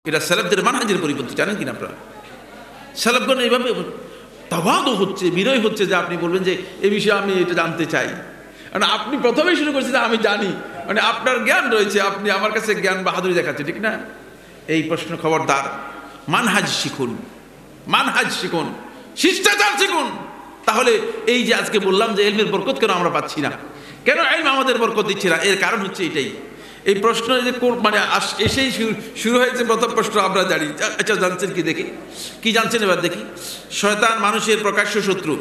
এটা সালাফদের মানহাজের পরিপন্থী, জানেন কিনা আপনারা? সালাফগণ এইভাবে তাওয়াদু হচ্ছে, বিনয় হচ্ছে যে আপনি বলবেন যে এই বিষয়ে আমি এটা জানতে চাই। মানে আপনি প্রথমেই শুরু করছেন যে আমি জানি, মানে আপনার জ্ঞান রয়েছে, আপনি আমার কাছে জ্ঞান বাহাদুরি দেখাচ্ছে, ঠিক না? এই প্রশ্ন খবরদার, মানহাজ শিখুন, মানহাজ শিখুন, শিষ্টাচার শিখুন। তাহলে এই যে আজকে বললাম যে ইলমের বরকত কেন আমরা পাচ্ছি না, কেন ইলম আমাদের বরকত দিচ্ছে না, এর কারণ হচ্ছে এটাই। এই প্রশ্ন যে মানে এসেই শুরু হয়েছে প্রথম প্রশ্ন আমরা জানি। আচ্ছা জানছেন কি দেখি, কি জানছেন এবার দেখি। শয়তান মানুষের প্রকাশ্য শত্রু।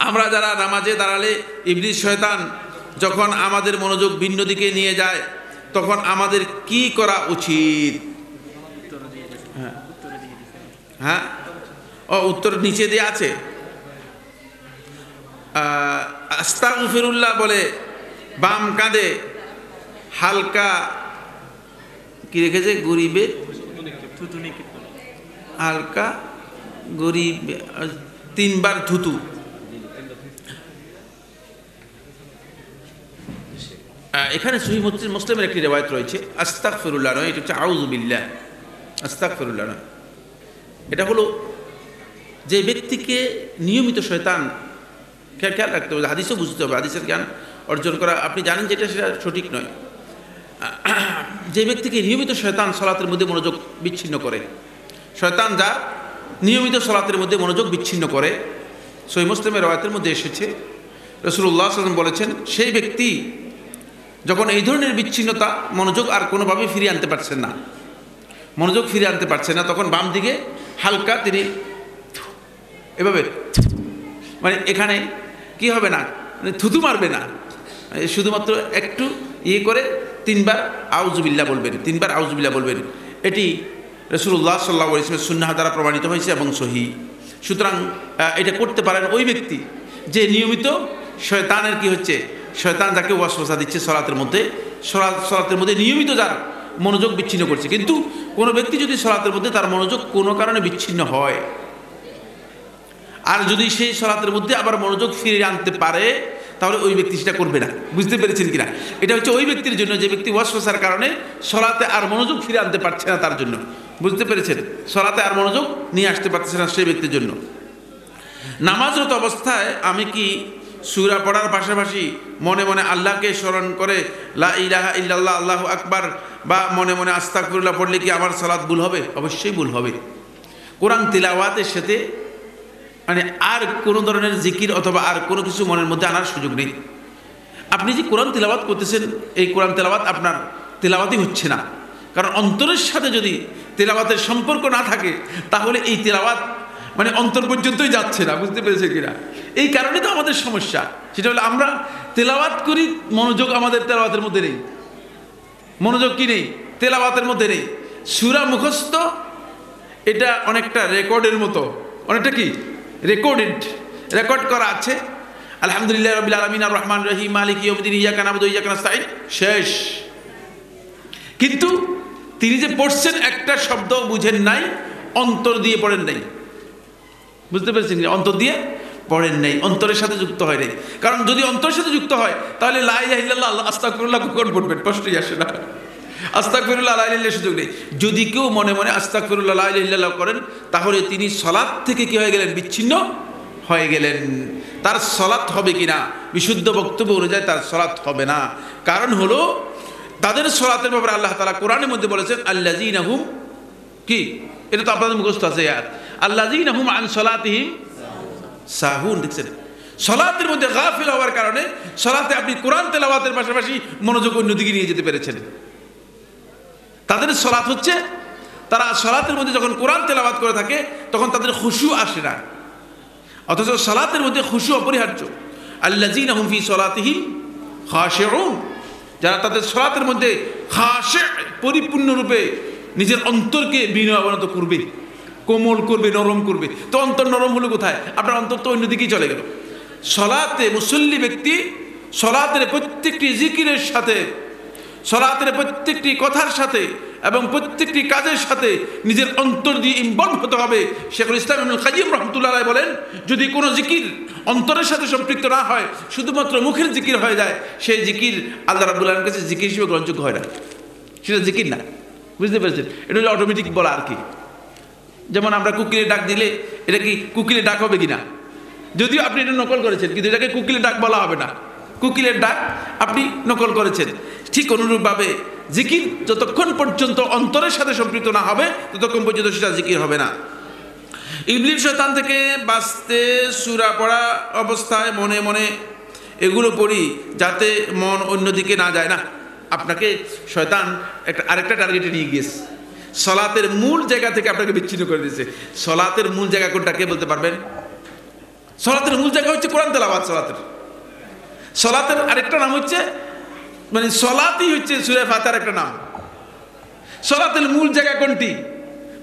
আমরা যারা নামাজে দাঁড়ালে ইবলিস শয়তান যখন আমাদের মনোযোগ ভিন্ন দিকে নিয়ে যায় তখন আমাদের কি করা উচিত? হ্যাঁ, ও উত্তর নিচে দিয়ে আছে। আস্তাগফিরুল্লাহ বলে বাম কাঁধে হালকা কি রেখেছে, গরিবে হালকা গরিবে 3 বার থুতু। এখানে সহিহ মুসলিমের একটি রিওয়ায়াত রয়েছে, আস্তাগফিরুল্লাহ নয়, এটা হচ্ছে আউযু বিল্লাহ। আস্তাগফিরুল্লাহ নয়, এটা হলো যে ব্যক্তিকে নিয়মিত শয়তান, খেয়াল রাখতে হবে, হাদিসও বুঝতে হবে, হাদিসের জ্ঞান অর্জন করা। আপনি জানেন যেটা সেটা সঠিক নয়। যে ব্যক্তিকে নিয়মিত শয়তান সালাতের মধ্যে মনোযোগ বিচ্ছিন্ন করে, শয়তান যার নিয়মিত সালাতের মধ্যে মনোযোগ বিচ্ছিন্ন করে, সহিহ মুসলিমের রিওয়ায়াতের মধ্যে এসেছে রাসূলুল্লাহ সাল্লাল্লাহু আলাইহি ওয়াসাল্লাম বলেছেন, সেই ব্যক্তি যখন এই ধরনের বিচ্ছিন্নতা, মনোযোগ আর কোনোভাবে ফিরিয়ে আনতে পারছেন না, মনোযোগ ফিরিয়ে আনতে পারছেন না, তখন বাম দিকে হালকা তিনি এভাবে, মানে এখানে কি হবে না, মানে থুতু মারবে না, শুধুমাত্র একটু ইয়ে করে 3 বার আউযুবিল্লাহ বলবেন, 3 বার আউযুবিল্লাহ বলবেন। এটি রাসূলুল্লাহ সাল্লাল্লাহু আলাইহি ওয়াসাল্লামের সুন্নাহ দ্বারা প্রমাণিত হয়েছে এবং সহিহ। সুতরাং এটা করতে পারেন ওই ব্যক্তি যে নিয়মিত শয়তানের কি হচ্ছে, শয়তান যাকে ওয়াসওয়াসা দিচ্ছে সালাতের মধ্যে, সালাতের মধ্যে নিয়মিত যার মনোযোগ বিচ্ছিন্ন করছে। কিন্তু কোনো ব্যক্তি যদি সালাতের মধ্যে তার মনোযোগ কোনো কারণে বিচ্ছিন্ন হয়, আর যদি সেই সালাতের মধ্যে আবার মনোযোগ ফিরিয়ে আনতে পারে, তাহলে ওই ব্যক্তি সেটা করবে না। বুঝতে পেরেছেন কিনা? এটা হচ্ছে ওই ব্যক্তির জন্য যে ব্যক্তি ওয়াসওয়াসার কারণে সালাতে আর মনোযোগ ফিরে আনতে পারছে না, তার জন্য। বুঝতে পেরেছেন? সালাতে আর মনোযোগ নিয়ে আসতে পারছে না সেই ব্যক্তির জন্য। নামাজরত অবস্থায় আমি কি সূরা পড়ার পাশাপাশি মনে মনে আল্লাহকে স্মরণ করে লা ইলাহা ইল্লাল্লাহ আল্লাহু আকবার বা মনে মনে আস্তাগফিরুল্লাহ পড়লে কি আমার সালাত ভুল হবে? অবশ্যই ভুল হবে। কোরআন তিলাওয়াতের সাথে মানে আর কোনো ধরনের জিকির অথবা আর কোনো কিছু মনের মধ্যে আনার সুযোগ নেই। আপনি যে কোরআন তিলাওয়াত করতেছেন, এই কোরআন তিলাওয়াত আপনার তিলাওয়াতই হচ্ছে না, কারণ অন্তরের সাথে যদি তিলাওয়াতের সম্পর্ক না থাকে তাহলে এই তিলাওয়াত মানে অন্তর পর্যন্তই যাচ্ছে না। বুঝতে পেরেছে কিনা? এই কারণে তো আমাদের সমস্যা, সেটা হলো আমরা তেলাওয়াত করি, মনোযোগ আমাদের তেলাওয়াতের মধ্যে নেই। মনোযোগ কি নেই? তেলাওয়াতের মধ্যে নেই। সূরা মুখস্থ এটা অনেকটা রেকর্ডের মতো, অনেকটা কি রেকর্ড করা আছে। আলহামদুলিল্লাহ রাব্বিল আলামিন আর রহমানির রহিম মালিকি ইয়াউমিদ্দিন ইয়াকা না'বুদু ওয়া ইয়াকা নাস্তাঈন, শেষ। কিন্তু তিনি যে পড়ছেন একটা শব্দ বুঝেন নাই, অন্তর দিয়ে পড়েন নাই। বুঝতে পেরেছেন? অন্তর দিয়ে পড়েন নাই, অন্তরের সাথে যুক্ত হয় নাই। কারণ যদি অন্তরের সাথে যুক্ত হয় তাহলে লা ইলাহা ইল্লাল্লাহ আস্তাগফিরুল্লাহ কখন পড়বেন? প্রশ্নই আসে না। আস্তাগফিরুল্লাহ লা ইলাহা ইল্লাল্লাহ সুযোগ নেই। যদি কেউ মনে মনে আস্তাগফিরুল্লাহ লা ইলাহা ইল্লাল্লাহ করেন তাহলে তিনি সালাত থেকে কি হয়ে গেলেন? বিচ্ছিন্ন হয়ে গেলেন। তার সালাত হবে কিনা? বিশুদ্ধ বক্তব্য অনুযায়ী তার সালাত হবে না। কারণ হলো তাদের সালাতের ব্যাপারে আল্লাহ তাআলা কোরআনের মধ্যে বলেছেন আল্লাযীনা হুম কি, এটা তো আপনাদের মুখস্থ আছে আয়াত, আল্লাযীনা হুম আন সালাতিহিম সাহুন। দেখছেন, সালাতের মধ্যে গাফিল হওয়ার কারণে সালাতে আপনি কোরআন তেলাওয়াতের পাশাপাশি মনোযোগ অন্যদিকে নিয়ে যেতে পেরেছেন। তাদের সালাত হচ্ছে, তারা সালাতের মধ্যে যখন কোরআন তেলাওয়াত করে থাকে তখন তাদের খুশু আসে না, অথচ সালাতের মধ্যে খুশু অপরিহার্য। আল্লাযীনা হুম ফি সালাতিহিম খাশিউন, যারা তাদের সালাতের মধ্যে খাশি, পরিপূর্ণরূপে নিজের অন্তরকে বিনয়াবনত করবে, কোমল করবে, নরম করবে। তো অন্তর নরম হলো কোথায়? আপনার অন্তর তো অন্যদিকেই চলে গেল। সালাতে মুসল্লি ব্যক্তি সালাতের প্রত্যেকটি জিকিরের সাথে, সালাতের প্রত্যেকটি কথার সাথে এবং প্রত্যেকটি কাজের সাথে নিজের অন্তর দিয়ে ইনভলভ হতে হবে। শেখুল ইসলাম ইবনুল কাইয়্যিম রাহমাতুল্লাহ আলাইহি বলেন, যদি কোনো জিকির অন্তরের সাথে সম্পৃক্ত না হয়, শুধুমাত্র মুখের জিকির হয়ে যায়, সেই জিকির আল্লাহ রাব্বুল আলামিনের কাছে জিকির হিসেবে গ্রহণযোগ্য হয় না, সেটা জিকির না। বুঝতে পেরেছেন? এটা হলো অটোমেটিক বলা আর কি। যেমন আমরা কুকিলের ডাক দিলে এটা কি কুকিলের ডাক হবে কিনা? যদিও আপনি এটা নকল করেছেন, কিন্তু এটাকে কুকিলের ডাক বলা হবে না, কুকিলের ডাক আপনি নকল করেছেন। ঠিক অনুরূপভাবে জিকির যতক্ষণ পর্যন্ত অন্তরের সাথে সম্পৃক্ত না হবে ততক্ষণ পর্যন্ত সেটা জিকির হবে না। ইবলিস শয়তান থেকে বাঁচতে সূরা পড়া অবস্থায় মনে মনে এগুলো পড়ি যাতে মন অন্যদিকে না যায়। না, আপনাকে শয়তান আরেকটা টার্গেটে নিয়ে গিয়েছে, সলাতের মূল জায়গা থেকে আপনাকে বিচ্ছিন্ন করে দিয়েছে। সলাতের মূল জায়গা কোনটা কে বলতে পারবেন? সলাতের মূল জায়গা হচ্ছে কোরআন তেলাওয়াত। সলাতের আরেকটা নাম হচ্ছে, মানে সলাতই হচ্ছে সূরা ফাতিহার একটা নাম। সলাতের মূল জায়গা কোনটি?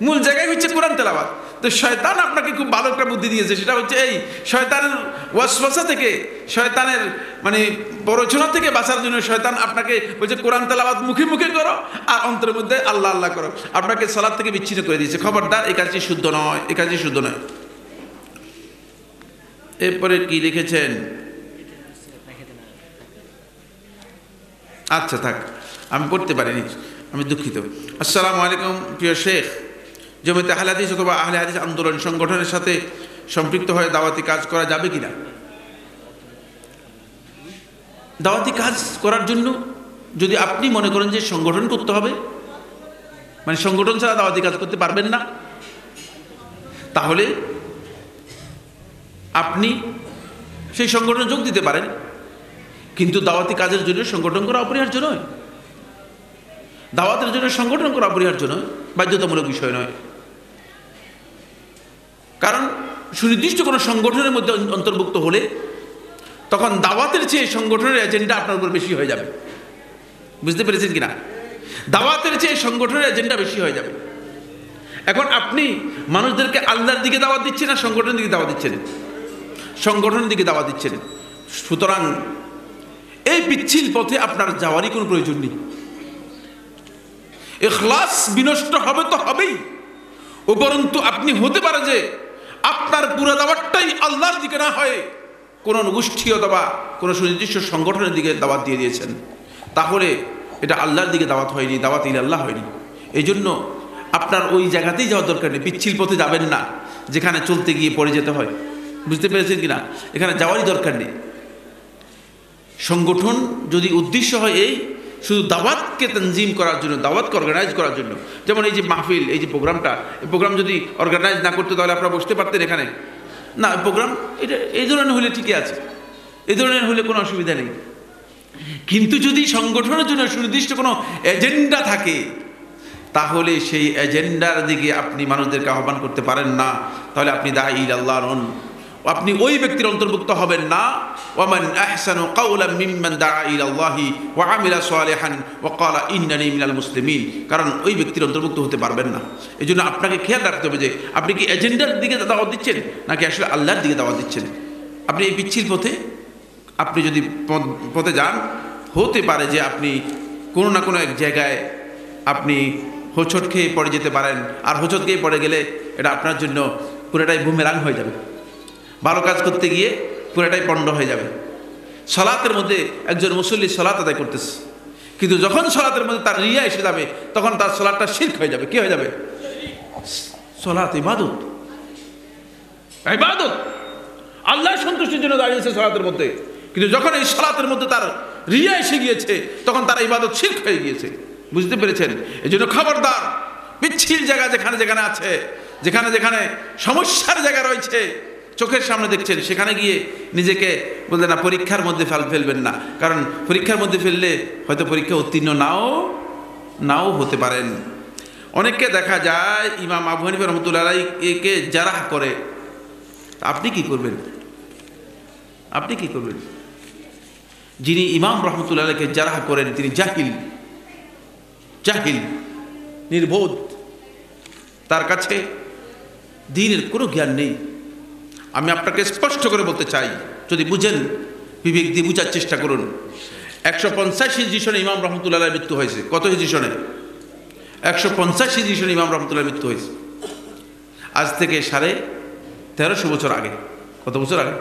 মূল জায়গায় হচ্ছে কোরআন তেলাওয়াত। তো শয়তান আপনাকে খুব ভালো একটা বুদ্ধি দিয়েছে, সেটা হচ্ছে এই শয়তানের ওয়াসওয়াসা থেকে, শয়তানের মানে প্ররোচনা থেকে বাঁচার জন্য শয়তান আপনাকে বলছে কোরআন তেলাওয়াত মুখে মুখে করো আর অন্তরের মধ্যে আল্লাহ আল্লাহ করো। আপনাকে সালাত থেকে বিচ্ছিন্ন করে দিয়েছে। খবরদার, এই কাজটি শুদ্ধ নয়, এই কাজটি শুদ্ধ নয়। এরপরে কি লিখেছেন? আচ্ছা থাক, আমি পড়তে পারিনি, আমি দুঃখিত। আসসালামু আলাইকুম প্রিয় শেখ, জমিয়তে আহলে হাদিস অথবা আহলে হাদিস আন্দোলন সংগঠনের সাথে সম্পৃক্ত হয়ে দাওয়াতি কাজ করা যাবে কিনা? দাওয়াতি কাজ করার জন্য যদি আপনি মনে করেন যে সংগঠন করতে হবে, মানে সংগঠন ছাড়া দাওয়াতি কাজ করতে পারবেন না, তাহলে আপনি সেই সংগঠনে যোগ দিতে পারেন। কিন্তু দাওয়াতি কাজের জন্য সংগঠন করা অপরিহার্য নয়, দাওয়াতের জন্য সংগঠন করা অপরিহার্য নয়, বাধ্যতামূলক বিষয় নয়। কারণ সুনির্দিষ্ট কোনো সংগঠনের মধ্যে অন্তর্ভুক্ত হলে তখন দাওয়াতের চেয়ে সংগঠনের এজেন্ডা আপনার উপর বেশি হয়ে যাবে। বুঝতে পেরেছেন কিনা? দাওয়াতের চেয়ে সংগঠনের এজেন্ডা বেশি হয়ে যাবে। এখন আপনি মানুষদেরকে আল্লাহর দিকে দাওয়াত দিচ্ছেন না সংগঠনের দিকে দাওয়াত দিচ্ছেন? সংগঠনের দিকে দাওয়াত দিচ্ছেন। সুতরাং এই পিচ্ছিল পথে আপনার যাওয়ারই কোনো প্রয়োজন নেই। ইখলাস বিনষ্ট হবে তো হবেই, উপরন্তু আপনি হতে পারে যে আপনার পুরো দাওয়াতটাই আল্লাহর দিকে না হয় কোন গোষ্ঠী অথবা কোন সুনির্দিষ্ট সংগঠনের দিকে দাওয়াত দিয়ে দিয়েছেন, তাহলে এটা আল্লাহর দিকে দাওয়াত হয়নি, দাওয়াত ইলাল্লাহ হয়নি। এই জন্য আপনার ওই জায়গাতেই যাওয়ার দরকার নেই, পিচ্ছিল পথে যাবেন না যেখানে চলতে গিয়ে পড়ে যেতে হয়। বুঝতে পেরেছেন কিনা? এখানে যাওয়ারই দরকার নেই। সংগঠন যদি উদ্দেশ্য হয় এই শুধু দাওয়াতকে তনজিম করার জন্য, দাওয়াতকে অর্গানাইজ করার জন্য, যেমন এই যে মাহফিল, এই যে প্রোগ্রামটা, এই প্রোগ্রাম যদি অর্গানাইজ না করতে তাহলে আপনারা বসতে পারতেন এখানে না। প্রোগ্রাম এটা এই ধরনের হলে ঠিকই আছে, এই ধরনের হলে কোনো অসুবিধা নেই। কিন্তু যদি সংগঠনের জন্য সুনির্দিষ্ট কোনো এজেন্ডা থাকে তাহলে সেই এজেন্ডার দিকে আপনি মানুষদেরকে আহ্বান করতে পারেন না, তাহলে আপনি দাঈ ইলাল্লাহ নন, আপনি ওই ব্যক্তির অন্তর্ভুক্ত হবেন না। ওয়ামান আহসানু কাওলাম মিম্মান দাআ ইলাল্লাহি ওয়া আমিলা সালিহান ওয়া ক্বালা ইন্নানি মিনাল মুসলিমিন, কারণ ওই ব্যক্তির অন্তর্ভুক্ত হতে পারবেন না। এই জন্য আপনাকে খেয়াল রাখতে হবে যে আপনি কি এজেন্ডার দিকে দাওয়াত দিচ্ছেন নাকি আসলে আল্লাহর দিকে দাওয়াত দিচ্ছেন। আপনি এই পিচ্ছিল পথে আপনি যদি পথে যান, হতে পারে যে আপনি কোনো না কোনো এক জায়গায় আপনি হোঁচট খেয়ে পড়ে যেতে পারেন, আর হোঁচট খেয়ে পড়ে গেলে এটা আপনার জন্য পুরোটাই বুমেরাং হয়ে যাবে। ভালো কাজ করতে গিয়ে পুরোটাই পণ্ড হয়ে যাবে। সালাতের মধ্যে একজন মুসল্লি সালাত আদায় করতেছে, কিন্তু যখন সালাতের মধ্যে তার রিয়া এসে যাবে তখন তার সালাতটা শিরক হয়ে যাবে। কি হয়ে যাবে? সালাত ইবাদত, ইবাদত আল্লাহর সন্তুষ্টির জন্য দাঁড়িয়েছে সালাতের মধ্যে, কিন্তু যখন এই সালাতের মধ্যে তার রিয়া এসে গিয়েছে তখন তার ইবাদত শিরক হয়ে গিয়েছে। বুঝতে পেরেছেন? এই জন্য খবরদার, পিচ্ছিল জায়গা যেখানে যেখানে আছে, যেখানে যেখানে সমস্যার জায়গা রয়েছে, চোখের সামনে দেখছেন, সেখানে গিয়ে নিজেকে বলতে না পরীক্ষার মধ্যে ফেলবেন না। কারণ পরীক্ষার মধ্যে ফেললে হয়তো পরীক্ষা উত্তীর্ণ নাও হতে পারেন। অনেককে দেখা যায় ইমাম আবু হানিফা রাহমাতুল্লাহ আলাইহিকে জারাহ করে। আপনি কি করবেন? আপনি কি করবেন? যিনি ইমাম রাহমাতুল্লাহ আলাইহিকে জারাহ করেন তিনি জাহিল, নির্বোধ, তার কাছে দ্বীনের কোনো জ্ঞান নেই। আমি আপনাকে স্পষ্ট করে বলতে চাই, যদি বুঝেন বিবেক দিয়ে বুঝার চেষ্টা করুন। 150 হিজরি সনে ইমাম রহমতুল্লাহ মৃত্যু হয়েছে। কত হিজরি সনে? 150 হিজরি সনে ইমাম রহমতুল্লাহ মৃত্যু হয়েছে। আজ থেকে 1350 বছর আগে। কত বছর আগে?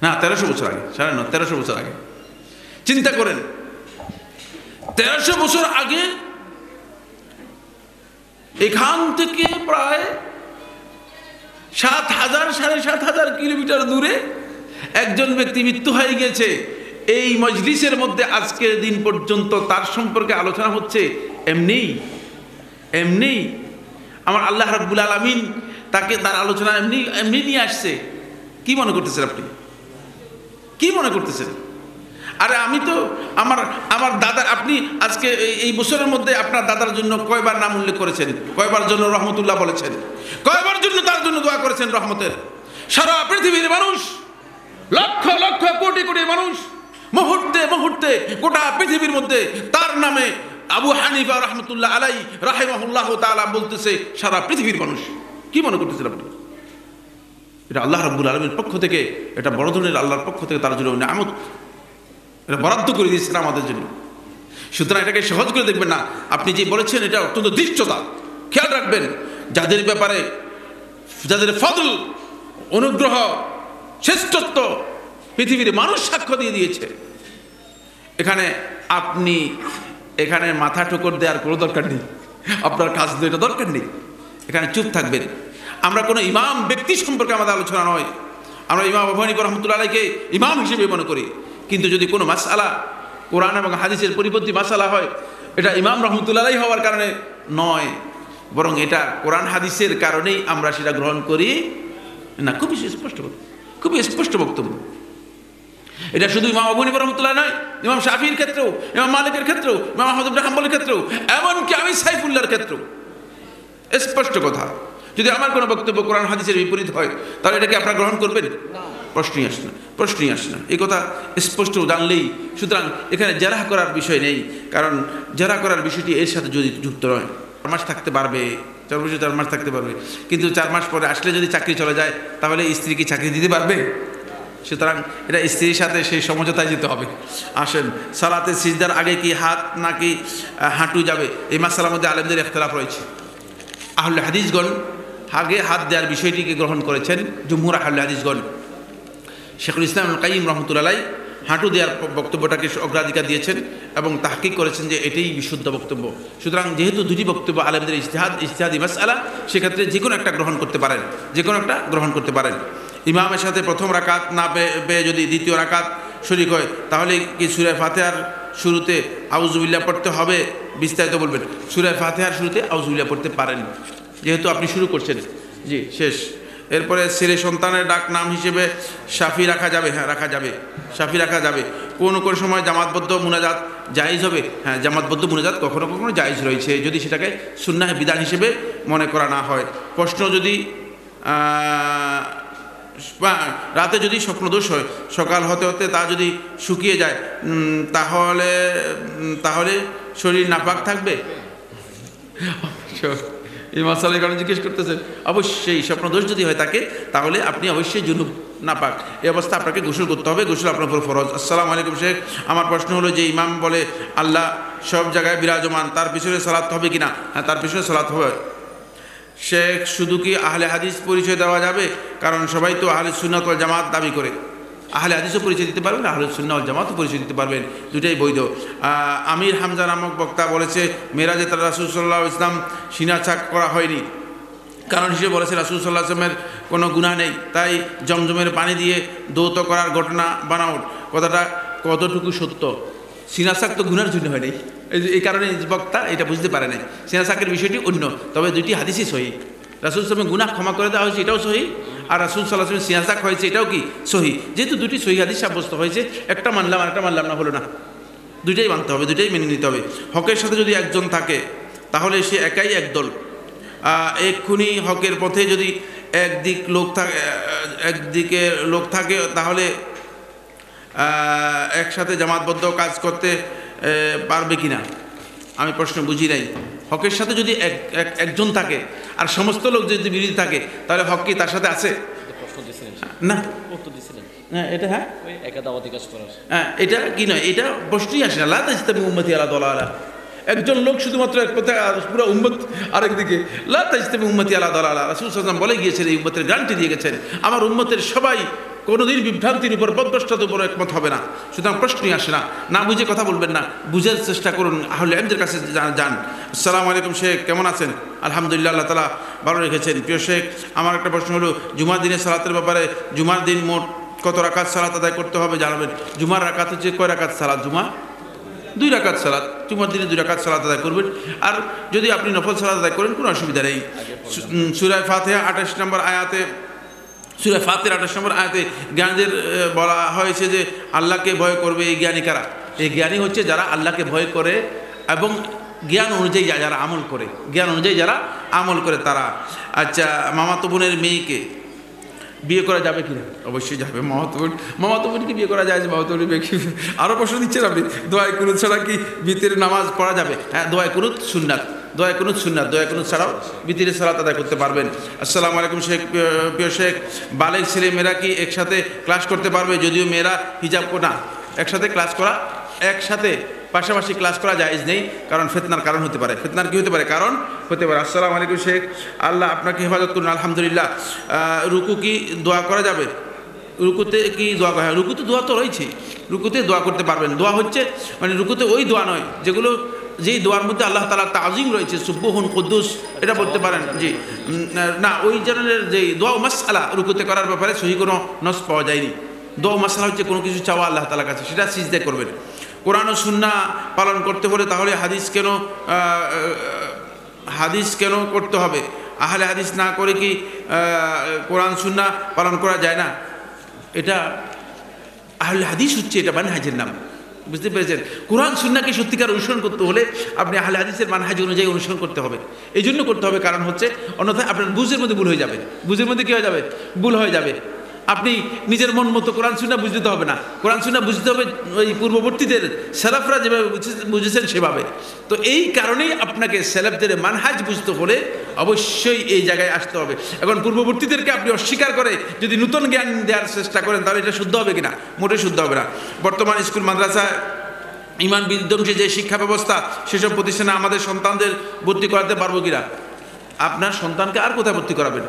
না, 1300 বছর আগে, 9.5 1300 বছর আগে। চিন্তা করেন, 1300 বছর আগে এখান থেকে প্রায় 7,000 7,500 কিলোমিটার দূরে একজন ব্যক্তি মৃত্যু হয়ে গেছে। এই মজলিসের মধ্যে আজকের দিন পর্যন্ত তার সম্পর্কে আলোচনা হচ্ছে। এমনি আমার আল্লাহ রাব্বুল আলামিন তাকে তার আলোচনা এমনি নিয়ে আসছে। কি মনে করতেছেন আপনি? কি মনে করতেছেন? আরে আমি তো আমার দাদা, আপনি আজকে এই বছরের মধ্যে আপনার দাদার জন্য কয়বার নাম উল্লেখ করেছেন? কয়বার জন্য রহমতুল্লাহ বলেছেন? কয়বার জন্য তার জন্য দোয়া করেছেন রহমতের? সারা পৃথিবীর মানুষ, লক্ষ লক্ষ কোটি কোটি মানুষ মুহূর্তে মুহূর্তে গোটা পৃথিবীর মধ্যে তার নামে আবু হানিফা রহমতুল্লাহ আলাই রাহিমাহুল্লাহ তাআলা বলতেছে সারা পৃথিবীর মানুষ। কি মনে করতেছেন আপনি? এটা আল্লাহ রাব্বুল আলামিনের পক্ষ থেকে, এটা বড় ধরনের আল্লাহর পক্ষ থেকে তার জন্য নিয়ামত, এটা বরাদ্দ করে দিয়েছেন আমাদের জন্য। সুতরাং এটাকে সহজ করে দেখবেন না। আপনি যে বলেছেন এটা অত্যন্ত দৃষ্টতা। খেয়াল রাখবেন, যাদের ব্যাপারে যাদের ফজল, অনুগ্রহ, শ্রেষ্ঠত্ব পৃথিবীর মানুষ সাক্ষ্য দিয়ে দিয়েছে, আপনি এখানে মাথা ঠোকর দেওয়ার কোনো দরকার নেই, আপনার কাজ এটা দরকার নেই। এখানে চুপ থাকবেন। আমরা কোনো ইমাম ব্যক্তি সম্পর্কে আমাদের আলোচনা নয়। আমরা ইমাম আবু হানিফা রাহমাতুল্লাহ আলাইহিকে ইমাম হিসেবে মনে করি। কিন্তু যদি কোনো মাসআলা কোরআন এবং হাদিসের পরিপন্থী মাসআলা হয়, এটা ইমাম রাহমাতুল্লাহ আলাইহি হওয়ার কারণে নয়, বরং এটা কোরআন হাদিসের কারণেই আমরা সেটা গ্রহণ করি না। খুবই স্পষ্ট বক্তব্য। এটা শুধু ইমাম আবু হানিফা রাহমাতুল্লাহ নয়, ইমাম শাফিঈর ক্ষেত্রেও, ইমাম মালিকের ক্ষেত্রেও, ইমাম আহমদ ইবনে হাম্বলের ক্ষেত্রেও, এমনকি আমি সাইফুল্লাহর ক্ষেত্রেও স্পষ্ট কথা। যদি আমার কোনো বক্তব্য কোরআন হাদিসের বিপরীত হয়, তাহলে এটাকে আপনারা গ্রহণ করবেন? প্রশ্নই আসে না। এই কথা স্পষ্ট জানলেই, সুতরাং এখানে জেরা করার বিষয় নেই, কারণ জেরা করার বিষয়টি এর সাথে যদি যুক্ত নয়। 4 মাস থাকতে পারবে, 4 মাস থাকতে পারবে, কিন্তু 4 মাস পরে আসলে যদি চাকরি চলে যায়, তাহলে স্ত্রী কি চাকরি দিতে পারবে? সুতরাং এটা স্ত্রীর সাথে সেই সমঝোতায় যেতে হবে। আসেন, সালাতে সিজদার আগে কি হাত নাকি হাঁটু যাবে, এই মাসালার মধ্যে আলেমদের ইখতিলাফ রয়েছে। আহলে হাদিসগণ আগে হাত দেওয়ার বিষয়টিকে গ্রহণ করেছেন, জুমহুর আহলে হাদিসগণ। শেখুল ইসলাম ইবনুল কাইয়িম রাহমাতুল্লাহ আলাইহি হাঁটু দেওয়ার বক্তব্যটাকে অগ্রাধিকার দিয়েছেন এবং তাহকিক করেছেন যে এটাই বিশুদ্ধ বক্তব্য। সুতরাং যেহেতু দুটি বক্তব্য আলেমদের ইজতিহাদি মাসআলা, সেক্ষেত্রে যে কোনো একটা গ্রহণ করতে পারেন। ইমামের সাথে প্রথম রাকাত না পেয়ে যদি দ্বিতীয় রাকাত শরীক হয়, তাহলে কি সূরা ফাতিহার শুরুতে আউযুবিল্লাহ পড়তে হবে? বিস্তারিত বলবেন। সূরা ফাতিহার শুরুতে আউযুবিল্লাহ পড়তে পারেন, যেহেতু আপনি শুরু করছেন। জি, শেষ। এরপরে ছেলে সন্তানের ডাক নাম হিসেবে শাফি রাখা যাবে? হ্যাঁ, শাফি রাখা যাবে। কোন সময় জামাতবদ্ধ মুনাজাত জায়েজ হবে? হ্যাঁ, জামাতবদ্ধ মুনাজাত কখনো কখনো জায়েজ রয়েছে, যদি সেটাকে সুন্নাহ বিধান হিসেবে মনে করা না হয়। প্রশ্ন, যদি রাতে যদি স্বপ্নদোষ হয়, সকাল হতে হতে তা যদি শুকিয়ে যায়, তাহলে শরীর নাপাক থাকবে? এই মাসালার কারণে জিজ্ঞেস করতেছেন। অবশ্যই স্বপ্নদোষ যদি হয় থাকে, তাহলে আপনি অবশ্যই জুনুব, নাপাক, এই অবস্থা আপনাকে গোসল করতে হবে। গোসল আপনার উপর ফরজ। আসসালামু আলাইকুম শেখ, আমার প্রশ্ন হলো যে ইমাম বলে আল্লাহ সব জায়গায় বিরাজমান, তার পিছনে সালাত হবে কিনা? হ্যাঁ, তার পিছনে সালাত হবে। শেখ, শুধু কি আহলে হাদিস পরিচয় দেওয়া যাবে? কারণ সবাই তো আহলে সুন্নাত ওয়াল জামাত দাবি করে। আহলে হাদিসও পরিচয় দিতে পারবেন, আহলে সুন্নাত ওয়াল জামাতও পরিচয় দিতে পারবেন, দুটাই বৈধ। আমির হামজা নামক বক্তা বলেছে মেরাজে তার রাসূল সাল্লাল্লাহু আলাইহি ওয়াসাল্লাম সিনা চাক করা হয়নি, কারণ হিসেবে বলেছে রাসূল সাল্লাল্লাহু আলাইহি ওয়াসাল্লামের কোনো গুনাহ নেই, তাই জমজমের পানি দিয়ে দৌত করার ঘটনা বানাও। কথাটা কতটুকু সত্য? সিনা চাক তো গুনার জন্য হয় নাই, এই কারণে বক্তা এটা বুঝতে পারে নাই। সিনা চাকের বিষয়টি অন্য, তবে দুইটি হাদিসই সহিহ। রাসূল সাল্লাল্লাহু আলাইহি ওয়াসাল্লাম গুনাহ ক্ষমা করে দেওয়া হয়েছে, এটাও সহিহ। আর রাসূল সাল্লাল্লাহু আলাইহি ওয়াসাল্লাম সিনা চাক হয়েছে, এটাও কি সহিহ। যেহেতু দুটি সহিহ হাদিস সাব্যস্ত হয়েছে, একটা মানলাম আর একটা মানলাম না, হলো না। দুইটাই মানতে হবে, দুইটাই মেনে নিতে হবে। হকের সাথে যদি একজন থাকে, তাহলে সে একাই একদল। এক্ষুনি হকের পথে যদি একদিকে লোক থাকে, তাহলে একসাথে জামাতবদ্ধ কাজ করতে পারবে কিনা? আমি প্রশ্ন বুঝি নাই। হকের সাথে যদি একজন থাকে আর সমস্ত লোক যদি বিরোধী থাকে, তাহলে হক কি তার সাথে আছে? না, এটা হ্যাঁ এটা কি নয়, এটা প্রশ্নই আসে না। লা তাজতামি উম্মতি আলা দালালা। একজন লোক শুধুমাত্র এক পথে, পুরো উম্মত আরেকদিকে। লা তাজতামি উম্মতি আলা দালালা। রাসূল সাল্লাল্লাহু আলাইহি ওয়াসাল্লাম বলে গিয়েছেন, এই উম্মতের গ্যারান্টি দিয়ে গেছেন, আমার উম্মতের সবাই কোনোদিন বিভ্রান্তির উপর পদভ্রষ্টতার উপর একমত হবে না। সুতরাং প্রশ্নই আসে না, না বুঝে কথা বলবেন না, বুঝার চেষ্টা করুন, আহলে ইলমের কাছে যান। আসসালামু আলাইকুম শেখ, কেমন আছেন? আলহামদুলিল্লাহ, আল্লাহ তাআলা ভালো রেখেছেন। প্রিয় শেখ, আমার একটা প্রশ্ন হলো জুমার দিনের সালাতের ব্যাপারে, জুমার দিন মোট কত রাকাত সালাত আদায় করতে হবে জানাবেন। জুমার রাকাত হচ্ছে কয় রাকাত সালাত? জুমা 2 রাকাত সালাত, জুমার দিনে 2 রাকাত সালাত আদায় করবেন। আর যদি আপনি নফল সালাত আদায় করেন কোনো অসুবিধা নেই। সূরা ফাতিহা 28 নম্বর আয়াতে, সূরা ফাতিহার 28 নম্বর আয়াতে জ্ঞানীদের বলা হয়েছে যে আল্লাহকে ভয় করবে এই জ্ঞানী কারা? এই জ্ঞানী হচ্ছে যারা আল্লাহকে ভয় করে এবং জ্ঞান অনুযায়ী যারা আমল করে, জ্ঞান অনুযায়ী যারা আমল করে তারা। আচ্ছা, মামাতো বোনের মেয়েকে বিয়ে করা যাবে কিনা? অবশ্যই যাবে। মামাতো বোনকে বিয়ে করা যায়? মামাতো বোনের মেয়েকে আরও প্রশ্ন দিচ্ছেন আপনি, দোয়ায় কুনুত ছাড়া কি ভিতরে নামাজ পড়া যাবে? হ্যাঁ, দোয়ায় কুনুত সুন্নাত, দোয়ায় কুনুত সুন্নাত, দোয়ায় কুনুত ছাড়াও ভিতরে সালাত আদায় করতে পারবেন। আসসালামু আলাইকুম শেখ, প্রিয় শেখ, বালেগ ছেলে মেয়েরা কি একসাথে ক্লাস করতে পারবে? যদিও মেয়েরা হিজাব না, একসাথে ক্লাস করা, একসাথে পাশাপাশি ক্লাস করা জায়েজ নেই, কারণ ফিতনার কারণ হতে পারে। ফিতনার কি হতে পারে? কারণ হতে পারে। আসসালামু আলাইকুম শেখ, আল্লাহ আপনাকে হেফাজত করুন। আলহামদুলিল্লাহ। রুকু কি দোয়া করা যাবে? রুকুতে কি দোয়া করা? রুকুতে দোয়া তো রয়েছে, রুকুতে দোয়া করতে পারবেন। দোয়া হচ্ছে মানে রুকুতে ওই দোয়া নয় যেগুলো, যেই দোয়ার মধ্যে আল্লাহ তাআলার তাজিম রয়েছে, সুবহুন কুদ্দুস, এটা বলতে পারেন। জি না, ওই ধরনের যে দোয়া মাসআলা রুকুতে করার ব্যাপারে সহি কোনো নস পাওয়া যায়নি। দোয়া মাসআলা হচ্ছে কোনো কিছু চাওয়া আল্লাহ তাআলার কাছে, সেটা সিজদা করবেন। কোরআন ও সুন্নাহ পালন করতে হলে তাহলে হাদিস কেন করতে হবে? আহলে হাদিস না করে কি কোরআন সুন্নাহ পালন করা যায় না? এটা আহলে হাদিস হচ্ছে, এটা মানহাজের নাম, বুঝতে পেরেছেন? কোরআন সুন্নাহকে সত্যিকার অনুসরণ করতে হলে আপনি আহলে হাদিসের মানহাজ অনুযায়ী অনুসরণ করতে হবে। এই জন্য করতে হবে কারণ হচ্ছে অন্যথায় আপনার বুঝের মধ্যে ভুল হয়ে যাবে। বুঝের মধ্যে কী হয়ে যাবে? ভুল হয়ে যাবে। আপনি নিজের মন মতো কোরআন সুন্নাহ বুঝতে হবে না, কোরআন সুন্নাহ বুঝতে হবে ওই পূর্ববর্তীদের সেলাফরা যেভাবে বুঝেছেন সেভাবে। তো এই কারণেই আপনাকে সেলাফদের মানহাজ বুঝতে হলে অবশ্যই এই জায়গায় আসতে হবে। এখন পূর্ববর্তীদেরকে আপনি অস্বীকার করে যদি নূতন জ্ঞান দেওয়ার চেষ্টা করেন তাহলে এটা শুদ্ধ হবে কিনা? মোটেই শুদ্ধ হবে না। বর্তমান স্কুল মাদ্রাসায় ইমান বিধ্বংসী যে শিক্ষা ব্যবস্থা, সেসব প্রতিষ্ঠানে আমাদের সন্তানদের ভর্তি করাতে পারবো কিনা? আপনার সন্তানকে আর কোথায় ভর্তি করাবেন?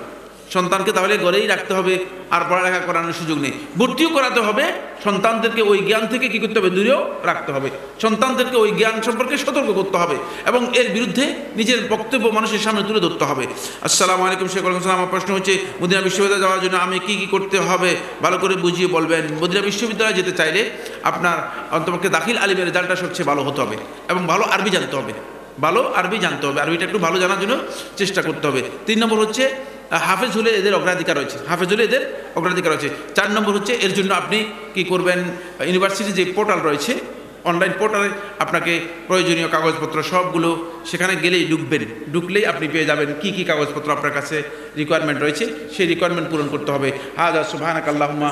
সন্তানকে তাহলে ঘরেই রাখতে হবে, আর পড়ালেখা করানোর সুযোগ নেই। ভর্তিও করাতে হবে, সন্তানদেরকে ওই জ্ঞান থেকে কী করতে হবে? দূরেও রাখতে হবে। সন্তানদেরকে ওই জ্ঞান সম্পর্কে সতর্ক করতে হবে এবং এর বিরুদ্ধে নিজের বক্তব্য মানুষের সামনে তুলে ধরতে হবে। আসসালামু আলাইকুম শেখ, আমার প্রশ্ন হচ্ছে মদিনা বিশ্ববিদ্যালয়ে যাওয়ার জন্য আমি কি করতে হবে ভালো করে বুঝিয়ে বলবেন। মদিনা বিশ্ববিদ্যালয়ে যেতে চাইলে আপনার অন্তপক্ষে দাখিল আলিমের রেজাল্টটা সবচেয়ে ভালো হতে হবে এবং ভালো আরবি জানতে হবে, ভালো আরবি জানতে হবে, আরবিটা একটু ভালো জানার জন্য চেষ্টা করতে হবে। 3 নম্বর হচ্ছে হাফেজ হলে এদের অগ্রাধিকার রয়েছে, হাফেজ হলে এদের অগ্রাধিকার রয়েছে। 4 নম্বর হচ্ছে এর জন্য আপনি কি করবেন? ইউনিভার্সিটির যে পোর্টাল রয়েছে, অনলাইন পোর্টালে আপনাকে প্রয়োজনীয় কাগজপত্র সবগুলো সেখানে গেলেই ঢুকলেই আপনি পেয়ে যাবেন কি কি কাগজপত্র আপনার কাছে রিকোয়ারমেন্ট রয়েছে, সেই রিকোয়ারমেন্ট পূরণ করতে হবে। হাযা সুবহানাকাল্লাহুম্মা